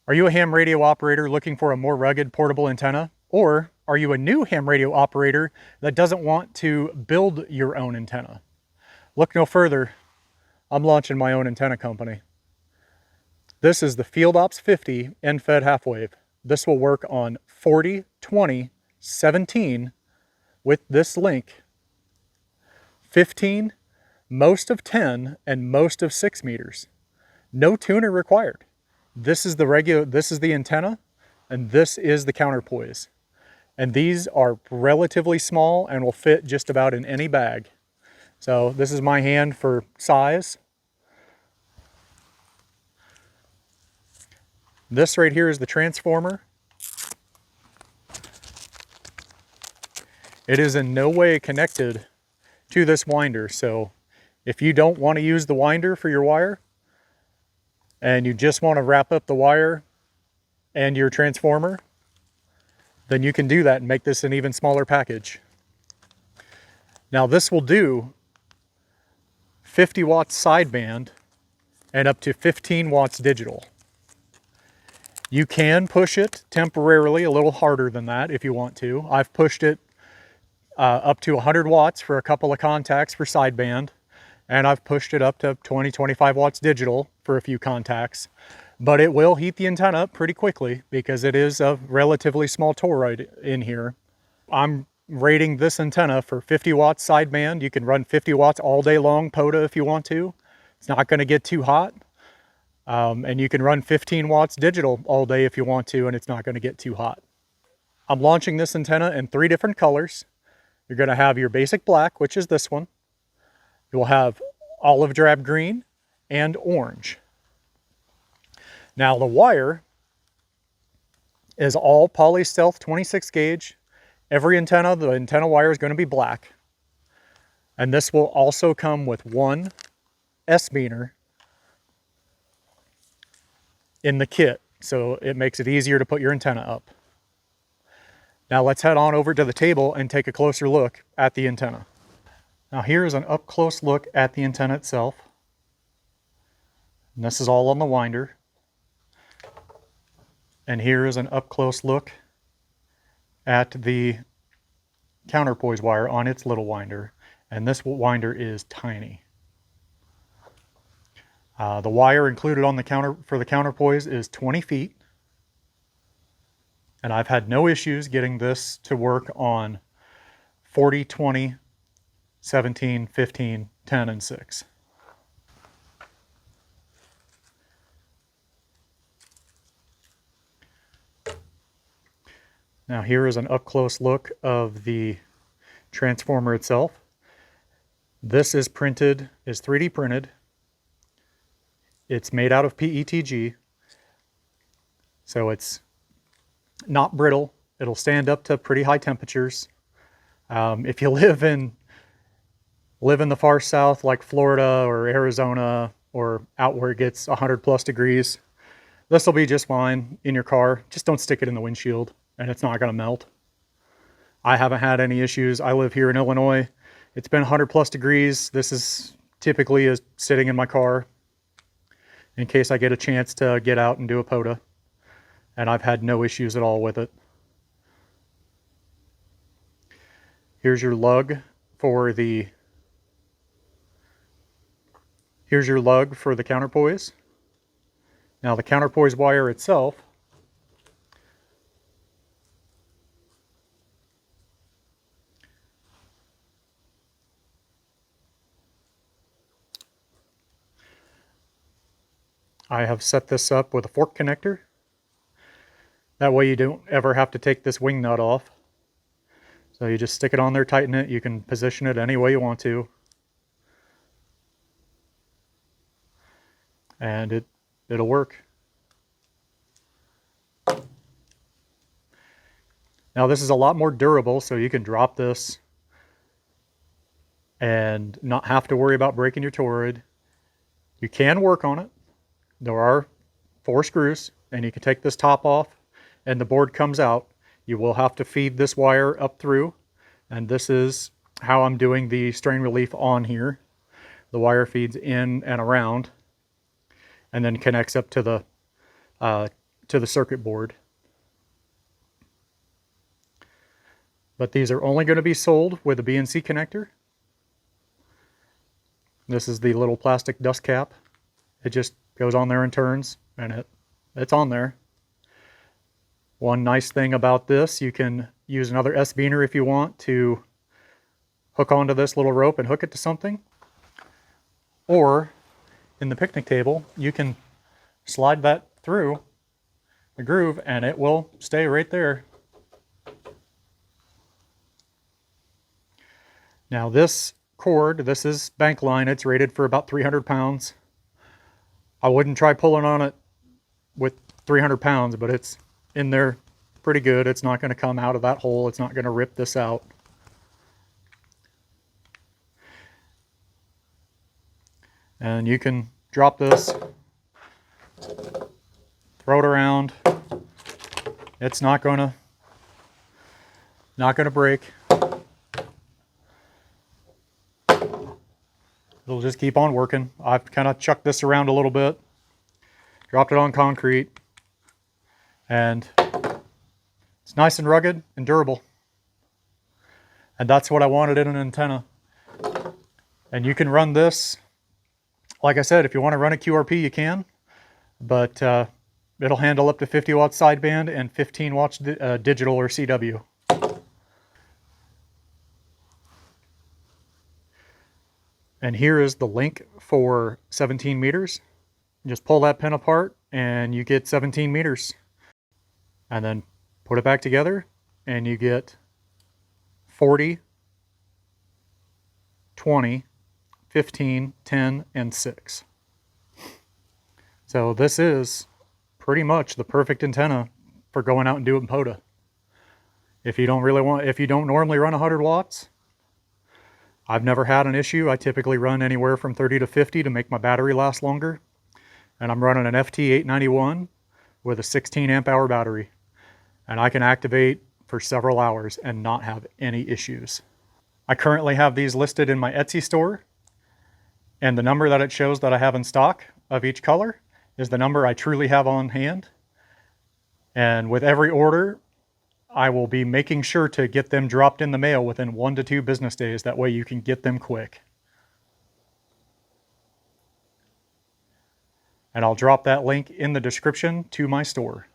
Are you a ham radio operator looking for a more rugged portable antenna? Or are you a new ham radio operator that doesn't want to build your own antenna? Look no further. I'm launching my own antenna company. This is the FieldOps 50 end-fed half-wave. This will work on 40, 20, 17 with this link, 15, most of 10, and most of 6 meters. No tuner required. This is the antenna, and this is the counterpoise. And these are relatively small and will fit just about in any bag. So this is my hand for size. This right here is the transformer. It is in no way connected to this winder, so if you don't want to use the winder for your wire and you just want to wrap up the wire and your transformer, then you can do that and make this an even smaller package. Now this will do 50 watts sideband and up to 15 watts digital. You can push it temporarily a little harder than that if you want to. I've pushed it up to 100 watts for a couple of contacts for sideband, and I've pushed it up to 20-25 watts digital for a few contacts. But it will heat the antenna up pretty quickly because it is a relatively small toroid in here. I'm rating this antenna for 50 watts sideband. You can run 50 watts all day long POTA if you want to. It's not going to get too hot. And you can run 15 watts digital all day if you want to, and it's not going to get too hot. I'm launching this antenna in 3 different colors. You're going to have your basic black, which is this one. You will have olive drab green and orange. Now the wire is all poly stealth 26 gauge. Every antenna, the antenna wire is going to be black. And this will also come with one S-beaner in the kit, so it makes it easier to put your antenna up. Now let's head on over to the table and take a closer look at the antenna. Now here's an up close look at the antenna itself. And this is all on the winder. And here is an up close look at the counterpoise wire on its little winder. And this winder is tiny. The wire included on the for the counterpoise is 20 feet. And I've had no issues getting this to work on 40, 20, 17, 15, 10, and 6. Now here is an up-close look of the transformer itself. This is 3D printed. It's made out of PETG, so it's not brittle. It'll stand up to pretty high temperatures. If you live in the far south like Florida or Arizona or out where it gets 100+ degrees, this will be just fine in your car. Just don't stick it in the windshield and it's not going to melt. I haven't had any issues. I live here in Illinois. It's been 100+ degrees. This is typically sitting in my car in case I get a chance to get out and do a POTA. And I've had no issues at all with it. Here's your lug for the counterpoise. Now the counterpoise wire itself I have set this up with a fork connector. That way you don't ever have to take this wing nut off. So you just stick it on there, tighten it. You can position it any way you want to. And it'll work. Now this is a lot more durable, so you can drop this and not have to worry about breaking your toroid. You can work on it. There are 4 screws, and you can take this top off and the board comes out. You will have to feed this wire up through, and this is how I'm doing the strain relief on here. The wire feeds in and around and then connects up to the to the circuit board. But these are only going to be sold with a BNC connector. This is the little plastic dust cap. It just goes on there and turns, and it's on there. One nice thing about this, you can use another S-Beaner if you want to hook onto this little rope and hook it to something. Or in the picnic table, you can slide that through the groove and it will stay right there. Now this cord, this is bank line, it's rated for about 300 pounds. I wouldn't try pulling on it with 300 pounds, but it's in there pretty good. It's not going to come out of that hole. It's not going to rip this out. And you can drop this, throw it around. It's not going to break. It'll just keep on working. I've kind of chucked this around a little bit, dropped it on concrete, and it's nice and rugged and durable. And that's what I wanted in an antenna. And you can run this, like I said, if you want to run a QRP, you can, but it'll handle up to 50 watts sideband and 15 watts digital or CW. And here is the link for 17 meters. Just pull that pin apart and you get 17 meters. And then put it back together and you get 40, 20, 15, 10, and 6. So this is pretty much the perfect antenna for going out and doing POTA. If you don't normally run 100 watts, I've never had an issue. I typically run anywhere from 30 to 50 to make my battery last longer. And I'm running an FT891 with a 16 amp hour battery. And I can activate for several hours and not have any issues. I currently have these listed in my Etsy store. And the number that it shows that I have in stock of each color is the number I truly have on hand. And with every order, I will be making sure to get them dropped in the mail within 1 to 2 business days. That way you can get them quick. And I'll drop that link in the description to my store.